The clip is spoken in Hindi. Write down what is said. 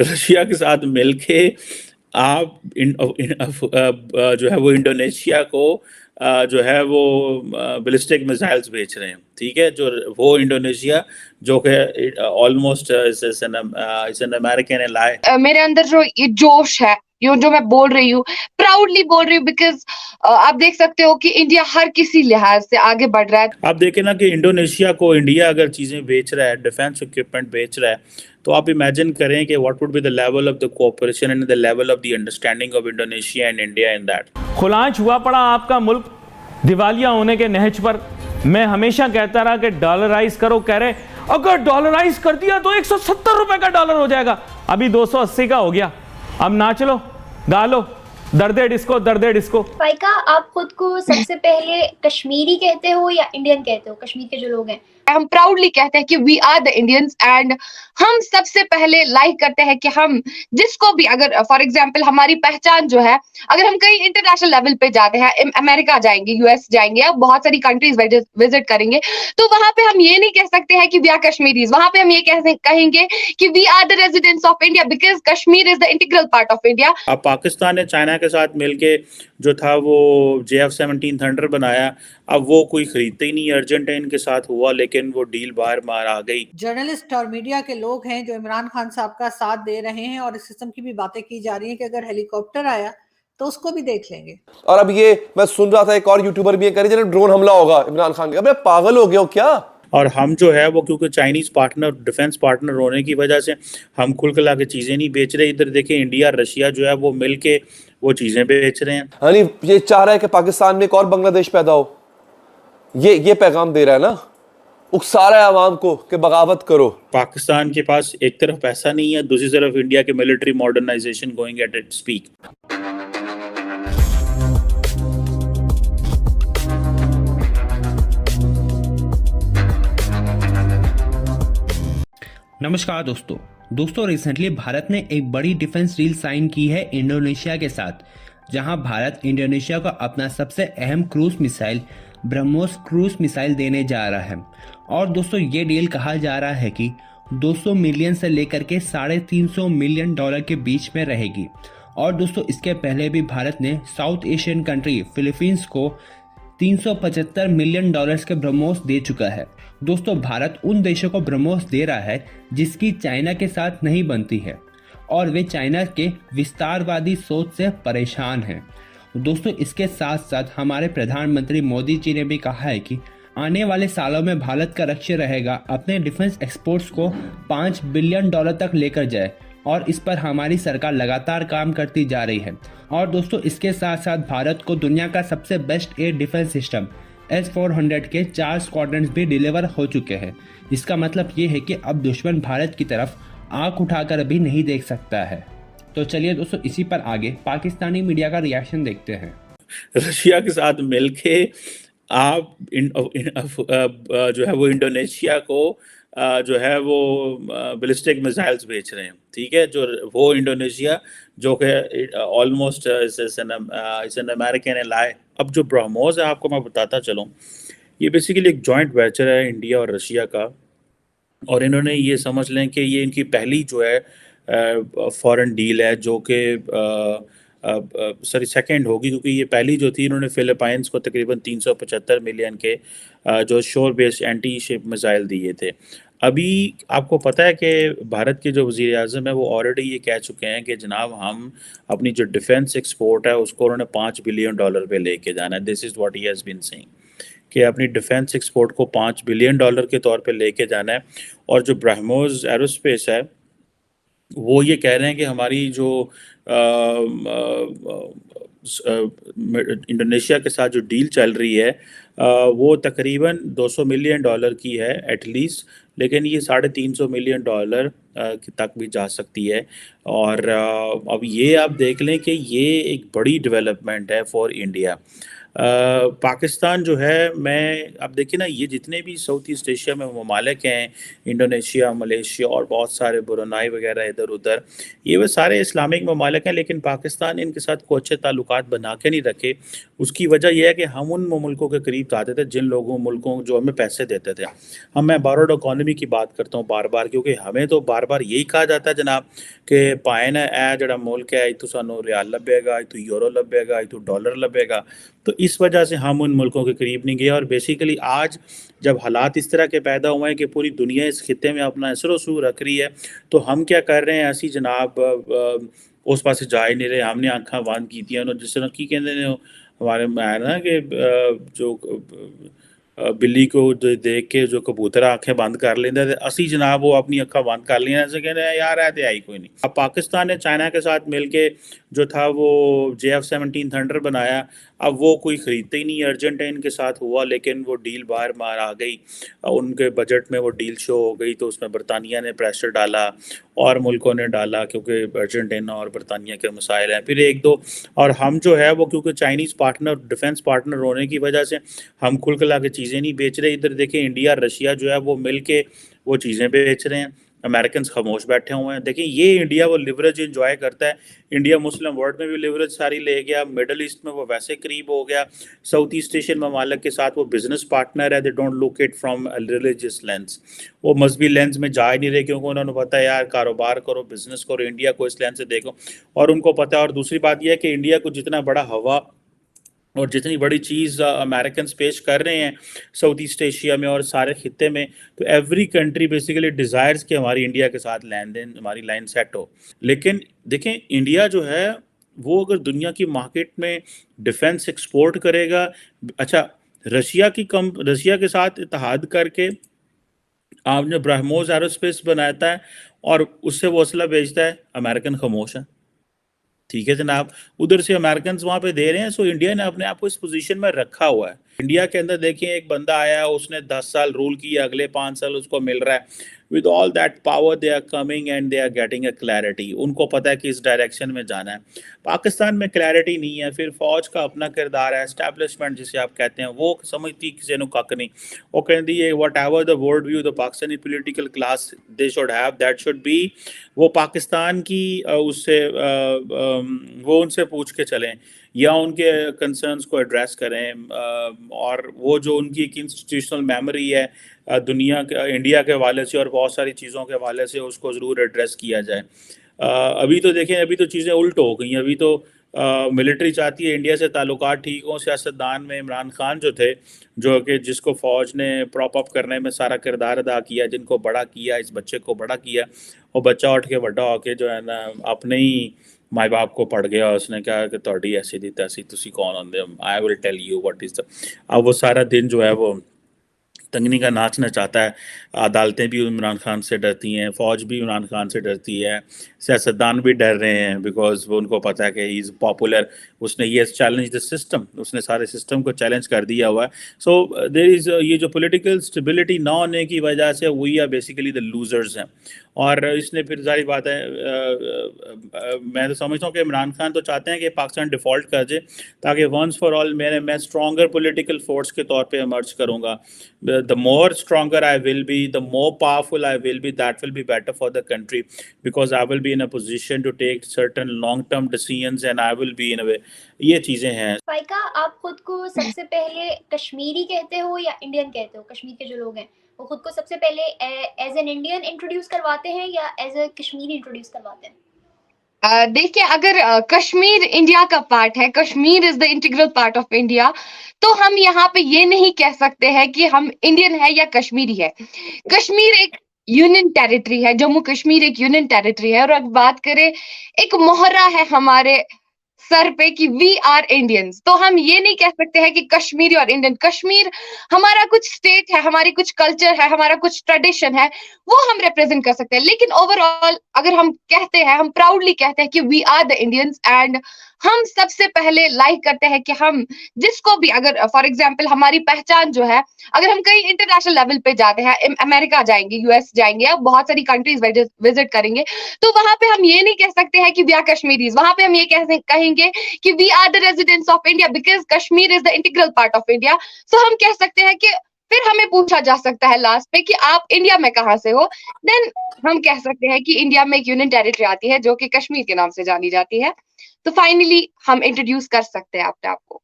रशिया के साथ मिलके आप जो है वो इंडोनेशिया को जो है वो बैलिस्टिक मिसाइल्स बेच रहे हैं, ठीक है। जो वो इंडोनेशिया जो कि almost is an American ally. मेरे अंदर जो ये जोश है, ये जो मैं बोल रही हूँ, प्राउडली बोल रही हूँ, बिकॉज आप देख सकते हो कि इंडिया हर किसी लिहाज से आगे बढ़ रहा है। आप देखें ना कि इंडोनेशिया को इंडिया अगर चीज़ें बेच रहा है, डिफेंस इक्विपमेंट बेच रहा है, तो आप इमेजिन करें कि what would be the level of the cooperation and the level of the understanding of Indonesia and India in that. खुलांच हुआ पड़ा आपका मुल्क दिवालिया होने के नहज पर। मैं हमेशा कहता रहा कि डॉलराइज करो, कह रहे अगर डॉलराइज कर दिया तो 170 रुपए का डॉलर हो जाएगा, अभी 280 का हो गया। अब नाच लो, गा लो, दर्दे डिस्को, दर्दे डिस्को। फाइका, आप खुद को सबसे पहले कश्मीरी कहते हो या इंडियन कहते हो? कश्मीर के जो लोग हैं, हम प्राउडली कहते हैं कि we are the Indians, and हम सबसे पहले लाइक करते हैं कि हम जिसको भी, अगर फॉर एग्जांपल हमारी पहचान जो है, अगर हम कहीं इंटरनेशनल लेवल पे जाते हैं, अमेरिका जाएंगे, यूएस जाएंगे, या बहुत सारी कंट्रीज विजिट करेंगे, तो वहां पे हम ये नहीं कह सकते हैं कि वी आर कश्मीरीज। वहां पे हम ये कहेंगे कि we are the residents of India, because Kashmir is the integral part of India. अब पाकिस्तान ने चाइना के साथ मिलके जो था वो JF-17 थंडर बनाया, अब वो कोई खरीदते ही नहीं। अर्जेंटाइन के साथ हुआ लेकिन वो डील बाहर मार आ गई। जर्नलिस्ट और मीडिया के लोग हैं जो इमरान खान साहब का साथ दे रहे हैं, और इस किस्म की भी बातें की जा रही हैं कि अगर हेलीकॉप्टर आया तो उसको भी देख लेंगे। और अब ये मैं सुन रहा था एक और यूट्यूबर भी कह रहे हैं ड्रोन हमला होगा इमरान खान का। अबे पागल हो गए हो क्या? और हम जो है वो क्योंकि चाइनीज पार्टनर, डिफेंस पार्टनर होने की वजह से हम खुल खिला के चीज़ें नहीं बेच रहे। इधर देखें, इंडिया रशिया जो है वो मिल के वो चीज़ें बेच रहे हैं। यानी ये चाह रहा है कि पाकिस्तान में एक और बांग्लादेश पैदा हो। ये पैगाम दे रहा है ना, उकसा रहा है आवाम को कि बगावत करो। पाकिस्तान के पास एक तरफ पैसा नहीं है, दूसरी तरफ इंडिया के military modernisation going at its peak. नमस्कार दोस्तों रिसेंटली भारत ने एक बड़ी डिफेंस डील साइन की है इंडोनेशिया के साथ, जहां भारत इंडोनेशिया को अपना सबसे अहम cruise missile BrahMos cruise missile देने जा रहा है। और दोस्तों ये डील कहा जा रहा है कि 200 मिलियन से लेकर के 350 मिलियन डॉलर के बीच में रहेगी। और दोस्तों इसके पहले भी भारत ने साउथ एशियन कंट्री फिलीपींस को 375 मिलियन डॉलर्स के ब्रह्मोस दे चुका है। दोस्तों भारत उन देशों को ब्रह्मोस दे रहा है जिसकी चाइना के साथ नहीं बनती है, और वे चाइना के विस्तारवादी सोच से परेशान हैं। दोस्तों इसके साथ साथ हमारे प्रधानमंत्री मोदी जी ने भी कहा है कि आने वाले सालों में भारत का लक्ष्य रहेगा अपने डिफेंस एक्सपोर्ट्स को 5 बिलियन डॉलर तक लेकर जाए, और इस पर हमारी सरकार लगातार काम करती जा रही है। और दोस्तों इसके साथ साथ भारत को दुनिया का सबसे best air defence system S-400 के 4 स्क्वाड्रन्स भी डिलीवर हो चुके हैं। इसका मतलब ये है कि अब दुश्मन भारत की तरफ आंख उठाकर भी नहीं देख सकता है। तो चलिए दोस्तों इसी पर आगे पाकिस्तानी मीडिया का रिएक्शन देखते हैं। रशिया के साथ मिलके आप जो है वो इंडोनेशिया को जो है वो बैलिस्टिक मिसाइल्स बेच रहे हैं, ठीक है। जो वो इंडोनेशिया जो कि almost is an American ally. अब जो ब्रह्मोस है, आपको मैं बताता चलूँ, ये बेसिकली एक जॉइंट वेंचर है इंडिया और रशिया का। और इन्होंने ये समझ लें कि ये इनकी पहली जो है फॉरेन डील है, जो कि सेकंड होगी, क्योंकि ये पहली जो थी इन्होंने फिलीपाइंस को तकरीबन 375 मिलियन के जो शोर बेस्ड एंटी शिप मिसाइल दिए थे। अभी आपको पता है कि भारत के जो वज़ीर आज़म है वो ऑलरेडी ये कह चुके हैं कि जनाब हम अपनी जो डिफेंस एक्सपोर्ट है उसको उन्होंने 5 बिलियन डॉलर पे लेके जाना है। This is what he has been saying कि अपनी डिफेंस एक्सपोर्ट को 5 बिलियन डॉलर के तौर पे लेके जाना है। और जो ब्रह्मोस एरोस्पेस है वो ये कह रहे हैं कि हमारी जो इंडोनेशिया के साथ जो डील चल रही है वो तकरीबन 200 मिलियन डॉलर की है एटलीस्ट, लेकिन ये 350 मिलियन डॉलर तक भी जा सकती है। और अब ये आप देख लें कि ये एक बड़ी डेवलपमेंट है फॉर इंडिया। पाकिस्तान जो है, मैं अब देखिए ना, ये जितने भी साउथ ईस्ट एशिया में ममालिक हैं, इंडोनेशिया, मलेशिया और बहुत सारे ब्रुनाई वगैरह इधर उधर, ये वो सारे इस्लामिक ममालिक हैं, लेकिन पाकिस्तान इनके साथ कोई अच्छे ताल्लुकात बना के नहीं रखे। उसकी वजह यह है कि हम उन मुल्कों के करीब आते थे जिन मुल्कों जो हमें पैसे देते थे। मैं बारोड इकॉनमी की बात करता हूँ बार बार, क्योंकि हमें तो बार बार यही कहा जाता है जनाब ਕਿ ਭਾਵੇਂ ਨਾ ਇਹ ਜਿਹੜਾ ਮੁल्क है इतों सानू रियाल लभेगा, इतों यूरो लभेगा, इतों डॉलर लभेगा। तो इस वजह से हम उन मुल्कों के करीब नहीं गए। और बेसिकली आज जब हालात इस तरह के पैदा हुए हैं कि पूरी दुनिया इस खित्ते में अपना असर वसूल रख रही है, तो हम क्या कर रहे हैं, ऐसी जनाब उस पास जा ही नहीं रहे। हमने आँखां बंद की जिस तरह की कहते हैं हमारे में है ना कि जो बिल्ली को देख के जो कबूतर आंखें बंद कर लेंदा ते असी जनाब वो अपनी अक्खां बंद कर लिया, ऐसे कहते हैं यार है तो आई कोई नहीं। अब पाकिस्तान ने चाइना के साथ मिलके जो था वो JF-17 थंडर बनाया, अब वो कोई ख़रीदते ही नहीं। अर्जेंटाइन के साथ हुआ लेकिन वो डील बाहर मार आ गई, उनके बजट में वो डील शो हो गई, तो उसमें बरतानिया ने प्रेशर डाला और मुल्कों ने डाला क्योंकि अर्जेंटीना और बरतानिया के मसाइल हैं। फिर एक दो और हम जो है वो क्योंकि चाइनीज़ पार्टनर डिफेंस पार्टनर होने की वजह से हम खुल खिला के चीज़ें नहीं बेच रहे। इधर देखें इंडिया रशिया जो है वो मिल के वो चीज़ें बेच रहे हैं, अमेरिकन खामोश बैठे हुए हैं। देखिए ये इंडिया वो लिवरेज इंजॉय करता है। इंडिया मुस्लिम वर्ल्ड में भी लिवरेज सारी ले गया, मिडल ईस्ट में वो वैसे करीब हो गया, साउथ ईस्ट एशियन ममालिक के साथ वो बिजनेस पार्टनर है। They don't look it from religious lens, वो मजहबी लेंस में जा ही नहीं रहे क्योंकि उन्होंने पता है यार कारोबार करो, बिजनेस करो, इंडिया को इस लेंस से देखो और उनको पता है। और दूसरी बात यह है कि इंडिया को जितना बड़ा हवा और जितनी बड़ी चीज़ अमेरिकन पेश कर रहे हैं साउथ ईस्ट एशिया में और सारे खित्ते में, तो एवरी कंट्री बेसिकली डिज़ायर्स कि हमारी इंडिया के साथ लेन देन हमारी लाइन सेट हो। लेकिन देखें इंडिया जो है वो अगर दुनिया की मार्केट में डिफेंस एक्सपोर्ट करेगा, अच्छा रशिया के साथ इत्तेहाद करके आपने ब्रह्मोस एरोस्पेस बनाता है और उससे वो असला बेचता है, अमेरिकन खामोश है। ठीक है जनाब, उधर से अमेरिकन वहाँ पे दे रहे हैं। सो इंडिया ने अपने आप को इस पोजीशन में रखा हुआ है। इंडिया के अंदर देखिए एक बंदा आया, उसने 10 साल रूल किया, अगले 5 साल उसको मिल रहा है। With all that power they are coming and they are getting a clarity. उनको पता है कि इस डायरेक्शन में जाना है। पाकिस्तान में क्लैरिटी नहीं है, फिर फौज का अपना किरदार है, एस्टैब्लिशमेंट जिसे आप कहते हैं, वो समझती किसी ने कख नहीं। वो कहती है what ever the world view the Pakistani political class they should have, that should be, वो पाकिस्तान की उससे वो उनसे पूछ के चलें या उनके कंसर्न्स को एड्रेस करें। और वो जो उनकी एक इंस्टीट्यूशनल मेमोरी है दुनिया के इंडिया के हवाले से और बहुत सारी चीज़ों के हवाले से, उसको ज़रूर एड्रेस किया जाए। अभी तो देखें अभी तो चीज़ें उल्ट हो गई। अभी तो मिलिट्री चाहती है इंडिया से ताल्लुकात ठीक हों। सियासतदान में इमरान खान जो थे, जो कि जिसको फ़ौज ने प्रॉप अप करने में सारा किरदार अदा किया, जिनको बड़ा किया, इस बच्चे को बड़ा किया, और बच्चा उठ के बड़ा होके जो है ना अपने ही माँ बाप को पढ़ गया। उसने कहा कि तोड़ी ऐसी दी तैसी, तुसी कौन होंदे, I will tell you what is the. अब वो सारा दिन जो है वो तंगनी का नाचना चाहता है। अदालतें भी इमरान खान से डरती हैं, फ़ौज भी इमरान खान से डरती है, सियासतदान भी डर रहे हैं, बिकॉज वो उनको पता है कि ही इज़ पॉपुलर। उसने ये चैलेंज द सिस्टम, उसने सारे सिस्टम को चैलेंज कर दिया हुआ है। सो देयर इज़ ये जो पॉलिटिकल स्टेबिलिटी ना होने की वजह से we are basically the losers हैं। और इसने फिर सारी बात है, मैं तो समझता हूँ कि इमरान खान तो चाहते हैं कि पाकिस्तान डिफ़ॉल्ट कर जाए ताकि वंस फॉर ऑल मैं स्ट्रॉन्गर पॉलिटिकल फोर्स के तौर पे इमर्ज करूँगा। The more stronger I will be, the more powerful I will be, that will be better for the country because I will be in a position to take certain long term decisions and I will be in a way. ये चीज़ें हैं। फाइका, आप खुद को सबसे पहले कश्मीरी कहते हो या इंडियन कहते हो? कश्मीर के जो लोग हैं वो खुद को सबसे पहले एज एन इंडियन इंट्रोड्यूस करवाते हैं या एज ए कश्मीरी इंट्रोड्यूस करवाते हैं? देखिए अगर कश्मीर इंडिया का पार्ट है, Kashmir is the integral part of India, तो हम यहाँ पे ये नहीं कह सकते हैं कि हम इंडियन है या कश्मीरी है। कश्मीर एक यूनियन टेरिटरी है, जम्मू कश्मीर एक यूनियन टेरिटरी है। और अगर बात करें एक मोहरा है हमारे सर पे कि वी आर इंडियंस, तो हम ये नहीं कह सकते हैं कि कश्मीरी और इंडियन। कश्मीर हमारा कुछ स्टेट है, हमारी कुछ कल्चर है, हमारा कुछ ट्रेडिशन है, वो हम रिप्रेजेंट कर सकते हैं। लेकिन ओवरऑल अगर हम कहते हैं, हम प्राउडली कहते हैं कि we are the Indians, and हम सबसे पहले लाइक करते हैं कि हम जिसको भी, अगर फॉर एग्जाम्पल हमारी पहचान जो है, अगर हम कहीं इंटरनेशनल लेवल पे जाते हैं, अमेरिका जाएंगे, यूएस जाएंगे या बहुत सारी कंट्रीज विजिट करेंगे, तो वहां पे हम ये नहीं कह सकते हैं कि वी आर कश्मीरीज। वहां पे हम ये कहेंगे कि we are the residents of India because Kashmir is the integral part of India. So हम कह सकते हैं कि फिर हमें पूछा जा सकता है लास्ट में कि आप इंडिया में कहाँ से हो, देन हम कह सकते हैं कि इंडिया में एक यूनियन टेरिटरी आती है जो कि कश्मीर के नाम से जानी जाती है। तो फाइनली हम इंट्रोड्यूस कर सकते हैं अपने आप को।